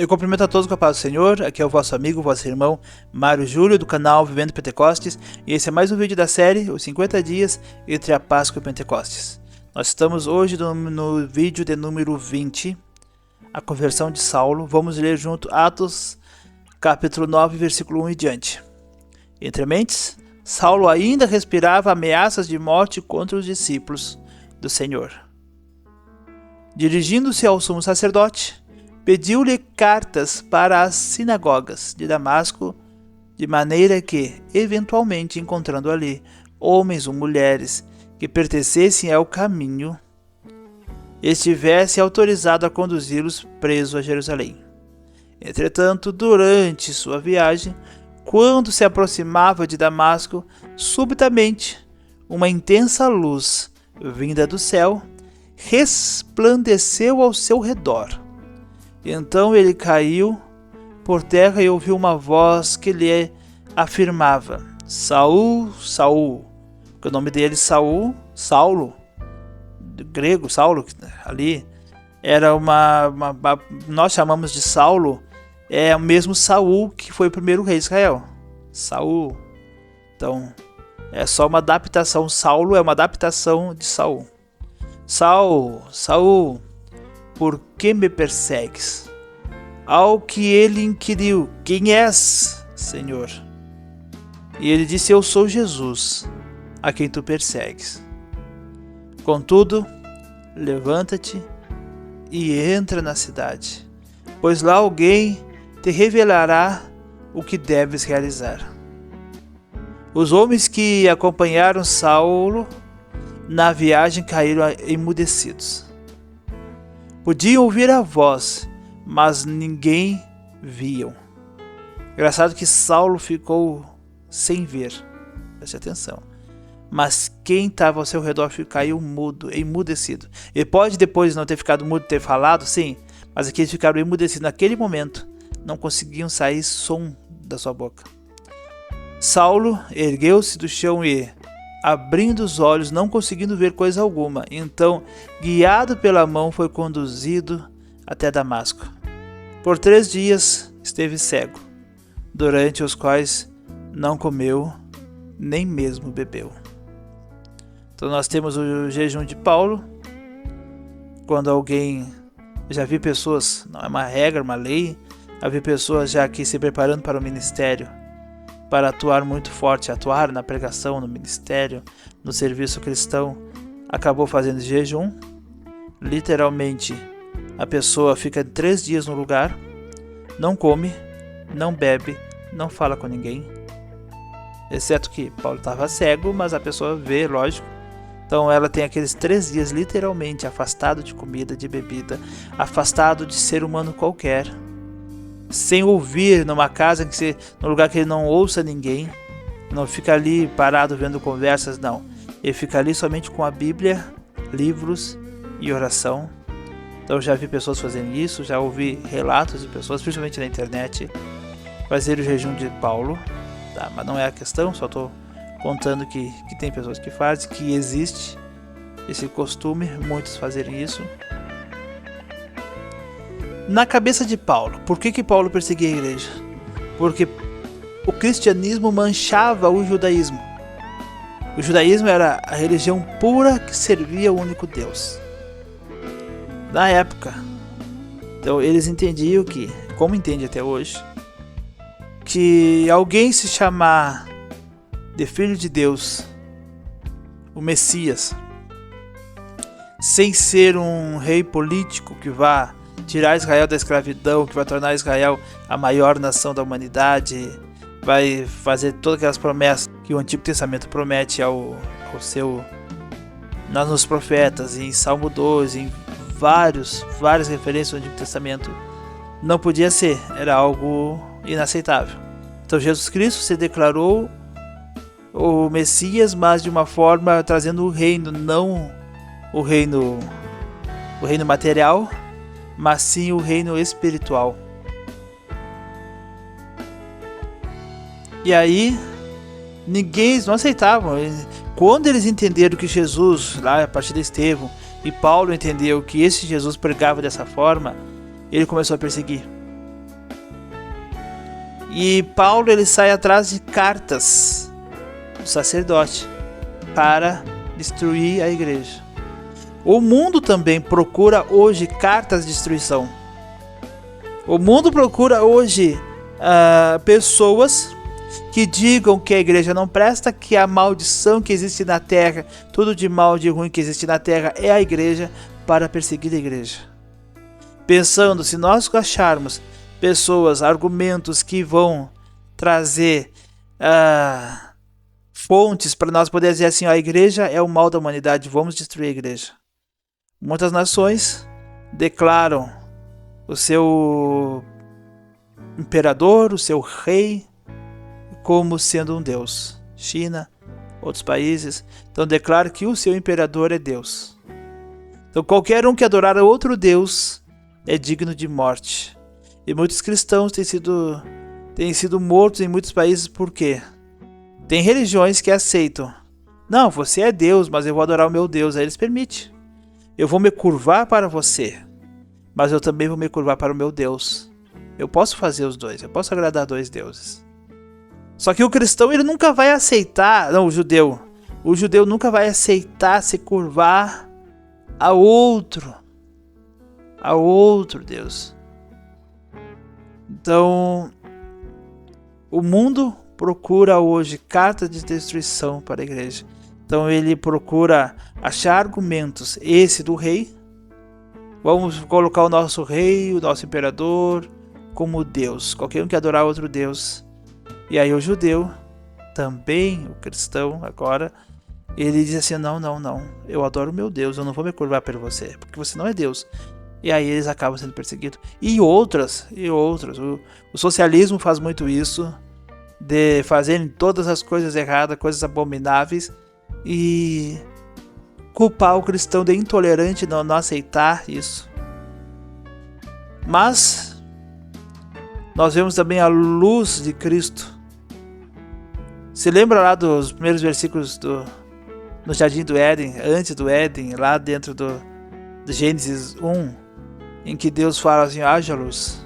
Eu cumprimento a todos com a paz do Senhor. Aqui é o vosso amigo, vosso irmão Mário Júlio, do canal Vivendo Pentecostes, e esse é mais um vídeo da série Os 50 Dias entre a Páscoa e Pentecostes. Nós estamos hoje no vídeo de número 20, a conversão de Saulo. Vamos ler junto Atos, capítulo 9, versículo 1 e diante. Entre mentes, Saulo ainda respirava ameaças de morte contra os discípulos do Senhor. Dirigindo-se ao sumo sacerdote, pediu-lhe cartas para as sinagogas de Damasco, de maneira que, eventualmente encontrando ali homens ou mulheres que pertencessem ao caminho, estivesse autorizado a conduzi-los preso a Jerusalém. Entretanto, durante sua viagem, quando se aproximava de Damasco, subitamente, uma intensa luz, vinda do céu, resplandeceu ao seu redor. Então ele caiu por terra e ouviu uma voz que lhe afirmava: Saul, Saul. Porque o nome dele Saulo, do grego Saulo, ali, era nós chamamos de Saulo, é o mesmo Saul que foi o primeiro rei de Israel. Saul. Então, é só uma adaptação. Saulo é uma adaptação de Saul. Saul, Saul, por que me persegues? Ao que ele inquiriu: quem és, Senhor? E ele disse: eu sou Jesus, a quem tu persegues. Contudo, levanta-te e entra na cidade, pois lá alguém te revelará o que deves realizar. Os homens que acompanharam Saulo na viagem caíram emudecidos. Podiam ouvir a voz, mas ninguém viam. Engraçado que Saulo ficou sem ver. Preste atenção. Mas quem estava ao seu redor caiu mudo, emudecido. Ele pode depois não ter ficado mudo, ter falado, sim, mas aqui eles ficaram emudecidos. Naquele momento, não conseguiam sair som da sua boca. Saulo ergueu-se do chão e, abrindo os olhos, não conseguindo ver coisa alguma, então, guiado pela mão, foi conduzido até Damasco. Por 3 dias esteve cego, durante os quais não comeu, nem mesmo bebeu. Então nós temos o jejum de Paulo. Quando alguém, já vi pessoas, não é uma regra, uma lei, já vi pessoas já aqui se preparando para o ministério, para atuar muito forte, atuar na pregação, no ministério, no serviço cristão, acabou fazendo jejum. Literalmente, a pessoa fica 3 dias no lugar, não come, não bebe, não fala com ninguém, exceto que Paulo estava cego, mas a pessoa vê, lógico. Então ela tem aqueles 3 dias literalmente afastado de comida, de bebida, afastado de ser humano qualquer, sem ouvir, numa casa, num lugar que ele não ouça ninguém, não fica ali parado vendo conversas, não. Ele fica ali somente com a Bíblia, livros e oração. Então já vi pessoas fazendo isso, já ouvi relatos de pessoas, principalmente na internet, fazer o jejum de Paulo, tá? Mas não é a questão, só estou contando que tem pessoas que fazem, que existe esse costume, muitos fazerem isso. Na cabeça de Paulo, por que Paulo perseguia a igreja? Porque o cristianismo manchava o judaísmo. O judaísmo era a religião pura que servia ao único Deus. Na época, então eles entendiam que, como entende até hoje, que alguém se chamar de filho de Deus, o Messias, sem ser um rei político que vá tirar Israel da escravidão, que vai tornar Israel a maior nação da humanidade, vai fazer todas aquelas promessas que o Antigo Testamento promete nos profetas, em Salmo 2, em várias referências do Antigo Testamento. Não podia ser, era algo inaceitável. Então Jesus Cristo se declarou o Messias, mas de uma forma trazendo o reino, não o reino material, mas sim o reino espiritual. E aí, ninguém não aceitavam. Quando eles entenderam que Jesus, lá a partir de Estevão, e Paulo entendeu que esse Jesus pregava dessa forma, ele começou a perseguir. E Paulo ele sai atrás de cartas do sacerdote para destruir a igreja. O mundo também procura hoje cartas de destruição. O mundo procura hoje pessoas que digam que a igreja não presta, que a maldição que existe na terra, tudo de mal, de ruim que existe na terra é a igreja, para perseguir a igreja. Pensando, se nós acharmos pessoas, argumentos que vão trazer fontes para nós poder dizer assim, a igreja é o mal da humanidade, vamos destruir a igreja. Muitas nações declaram o seu imperador, o seu rei, como sendo um deus. China, outros países, então declaram que o seu imperador é Deus. Então qualquer um que adorar a outro deus é digno de morte. E muitos cristãos têm sido mortos em muitos países por quê? Tem religiões que aceitam. Não, você é Deus, mas eu vou adorar o meu Deus. Aí eles permitem. Eu vou me curvar para você, mas eu também vou me curvar para o meu Deus. Eu posso fazer os dois, eu posso agradar dois deuses. Só que o cristão ele nunca vai aceitar, não, o judeu nunca vai aceitar se curvar a outro Deus. Então, o mundo procura hoje cartas de destruição para a igreja. Então ele procura achar argumentos, esse do rei, vamos colocar o nosso rei, o nosso imperador como Deus, qualquer um que adorar outro Deus. E aí o judeu, também o cristão agora, ele diz assim, não, eu adoro o meu Deus, eu não vou me curvar por você, porque você não é Deus. E aí eles acabam sendo perseguidos. E outras. O socialismo faz muito isso, de fazerem todas as coisas erradas, coisas abomináveis, e culpar o cristão de intolerante, não aceitar isso. Mas nós vemos também a luz de Cristo. Se lembra lá dos primeiros versículos no Jardim do Éden, antes do Éden, lá dentro do Gênesis 1, em que Deus fala assim, haja luz.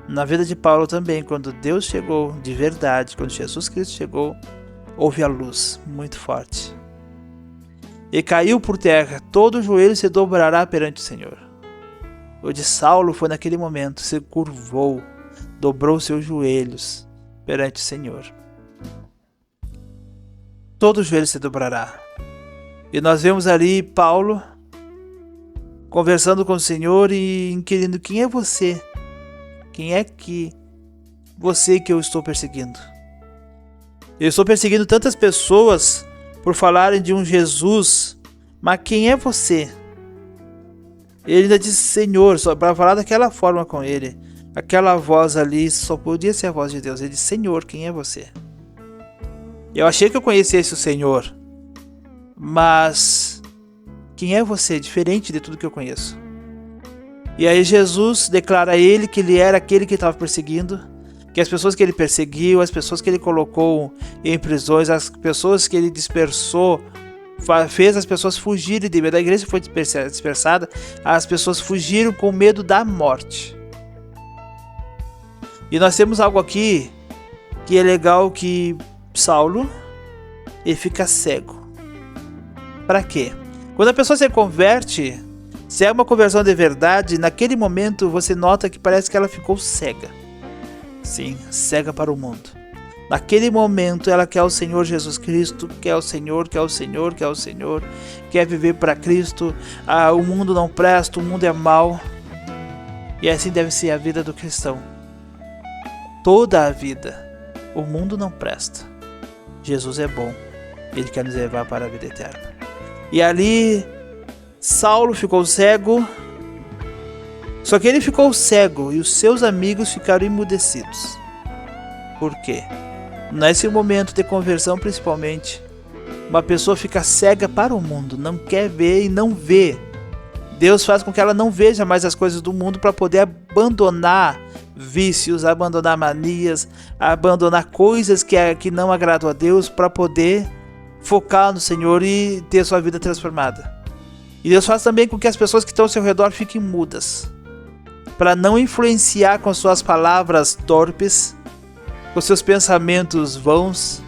Na vida de Paulo também, quando Deus chegou de verdade, quando Jesus Cristo chegou, houve a luz muito forte. E caiu por terra, todo joelho se dobrará perante o Senhor. O de Saulo foi naquele momento, se curvou, dobrou seus joelhos perante o Senhor. Todo joelho se dobrará. E nós vemos ali Paulo conversando com o Senhor e inquirindo, quem é você? Quem é que você que eu estou perseguindo? Eu estou perseguindo tantas pessoas por falarem de um Jesus, mas quem é você? Ele ainda disse Senhor, só para falar daquela forma com ele. Aquela voz ali só podia ser a voz de Deus. Ele disse, Senhor, quem é você? Eu achei que eu conhecesse o Senhor, mas quem é você? Diferente de tudo que eu conheço. E aí Jesus declara a ele que ele era aquele que estava perseguindo, que as pessoas que ele perseguiu, as pessoas que ele colocou em prisões, as pessoas que ele dispersou, fez as pessoas fugirem de medo. A igreja foi dispersada, as pessoas fugiram com medo da morte. E nós temos algo aqui que é legal, que Saulo, ele fica cego. Para quê? Quando a pessoa se converte, se é uma conversão de verdade, naquele momento você nota que parece que ela ficou cega. Sim, cega para o mundo. Naquele momento ela quer o Senhor Jesus Cristo, quer o Senhor, quer viver para Cristo. O mundo não presta, o mundo é mau. E assim deve ser a vida do cristão. Toda a vida. O mundo não presta. Jesus é bom. Ele quer nos levar para a vida eterna. E ali Saulo ficou cego. Só que ele ficou cego e os seus amigos ficaram emudecidos. Por quê? Nesse momento de conversão, principalmente, uma pessoa fica cega para o mundo, não quer ver e não vê. Deus faz com que ela não veja mais as coisas do mundo para poder abandonar vícios, abandonar manias, abandonar coisas que não agradam a Deus, para poder focar no Senhor e ter sua vida transformada. E Deus faz também com que as pessoas que estão ao seu redor fiquem mudas, para não influenciar com suas palavras torpes, com seus pensamentos vãos,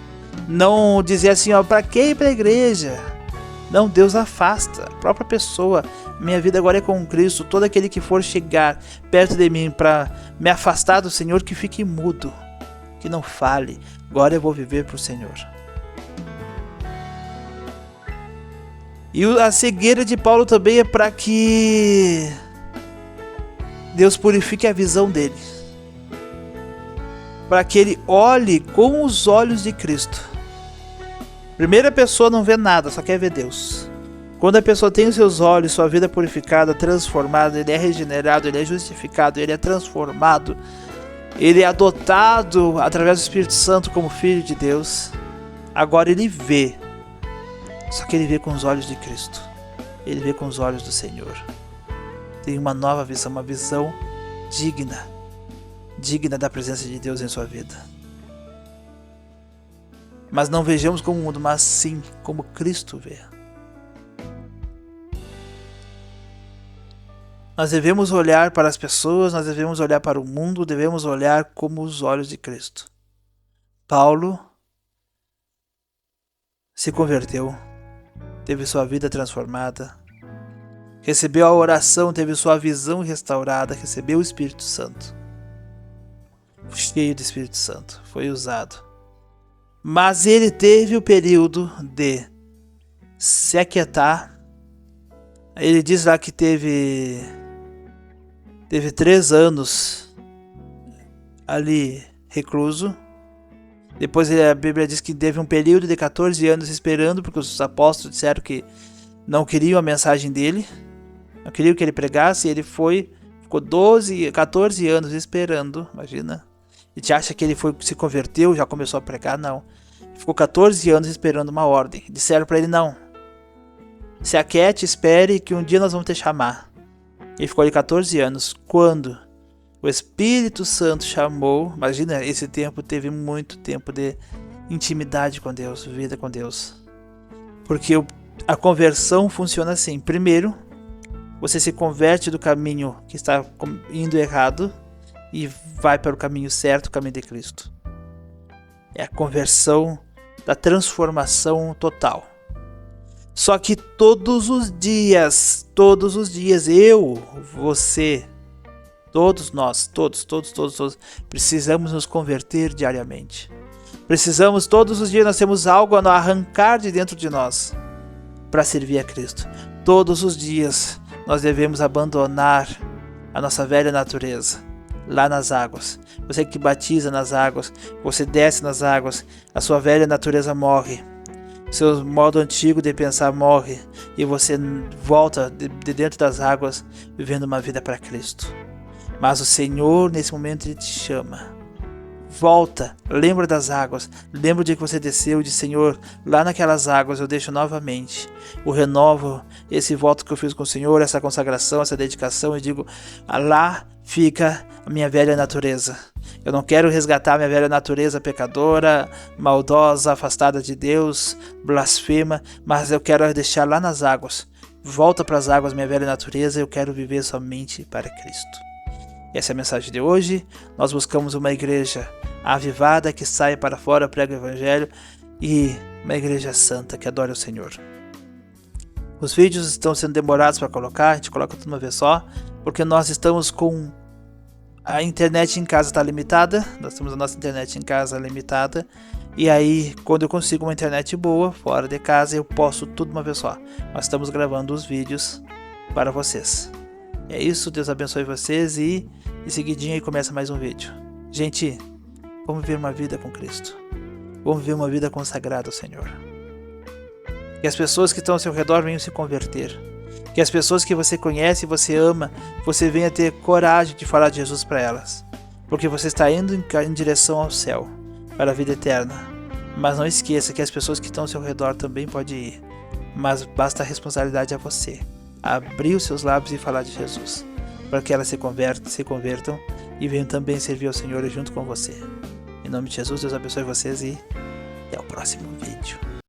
não dizer assim, ó, para que ir para a igreja? Não, Deus afasta a própria pessoa. Minha vida agora é com Cristo. Todo aquele que for chegar perto de mim para me afastar do Senhor, que fique mudo, que não fale. Agora eu vou viver para o Senhor. E a cegueira de Paulo também é para que Deus purifique a visão dele, para que ele olhe com os olhos de Cristo. Primeira pessoa não vê nada, só quer ver Deus. Quando a pessoa tem os seus olhos, sua vida purificada, transformada, ele é regenerado, ele é justificado, ele é transformado, ele é adotado através do Espírito Santo como filho de Deus. Agora ele vê, só que ele vê com os olhos de Cristo, ele vê com os olhos do Senhor. Tem uma nova visão, uma visão digna da presença de Deus em sua vida. Mas não vejamos como o mundo, mas sim como Cristo vê. Nós devemos olhar para as pessoas, nós devemos olhar para o mundo, devemos olhar como os olhos de Cristo. Paulo se converteu, teve sua vida transformada, recebeu a oração, teve sua visão restaurada, recebeu o Espírito Santo. Cheio do Espírito Santo, foi usado. Mas ele teve o período de se aquietar. Ele diz lá que teve 3 anos ali recluso. Depois a Bíblia diz que teve um período de 14 anos esperando, porque os apóstolos disseram que não queriam a mensagem dele, não queriam que ele pregasse, e ele ficou 14 anos esperando, imagina. E te acha que ele se converteu, já começou a pregar? Não. Ficou 14 anos esperando uma ordem. Disseram para ele, não. Se aquiete, espere, que um dia nós vamos te chamar. Ele ficou ali 14 anos. Quando o Espírito Santo chamou, imagina, esse tempo teve muito tempo de intimidade com Deus, vida com Deus. Porque a conversão funciona assim. Primeiro, você se converte do caminho que está indo errado e vai para o caminho certo, o caminho de Cristo. É a conversão da transformação total. Só que todos os dias, eu, você, todos nós, todos, precisamos nos converter diariamente. Precisamos, todos os dias nós temos algo a arrancar de dentro de nós para servir a Cristo. Todos os dias nós devemos abandonar a nossa velha natureza lá nas águas. Você que batiza nas águas, você desce nas águas, a sua velha natureza morre. Seu modo antigo de pensar morre e você volta de dentro das águas vivendo uma vida para Cristo. Mas o Senhor nesse momento ele te chama. Volta, lembra das águas, lembra o dia que você desceu e disse, Senhor, lá naquelas águas eu deixo novamente, eu renovo esse voto que eu fiz com o Senhor, essa consagração, essa dedicação, e digo, lá fica a minha velha natureza. Eu não quero resgatar minha velha natureza pecadora, maldosa, afastada de Deus, blasfema, mas eu quero deixar lá nas águas. Volta para as águas minha velha natureza, eu quero viver somente para Cristo. Essa é a mensagem de hoje. Nós buscamos uma igreja avivada que saia para fora, prega o Evangelho, e uma igreja santa que adore o Senhor. Os vídeos estão sendo demorados para colocar, a gente coloca tudo uma vez só, porque nós estamos com a internet em casa está limitada, nós temos a nossa internet em casa limitada, e aí quando eu consigo uma internet boa, fora de casa, eu posto tudo uma vez só. Nós estamos gravando os vídeos para vocês. É isso, Deus abençoe vocês e em seguidinho aí começa mais um vídeo. Gente, vamos viver uma vida com Cristo. Vamos viver uma vida consagrada ao Senhor. Que as pessoas que estão ao seu redor venham se converter. Que as pessoas que você conhece e você ama, você venha ter coragem de falar de Jesus para elas. Porque você está indo em direção ao céu, para a vida eterna. Mas não esqueça que as pessoas que estão ao seu redor também podem ir. Mas basta a responsabilidade a você. Abrir os seus lábios e falar de Jesus, para que elas se convertam e venham também servir ao Senhor junto com você. Em nome de Jesus, Deus abençoe vocês e até o próximo vídeo.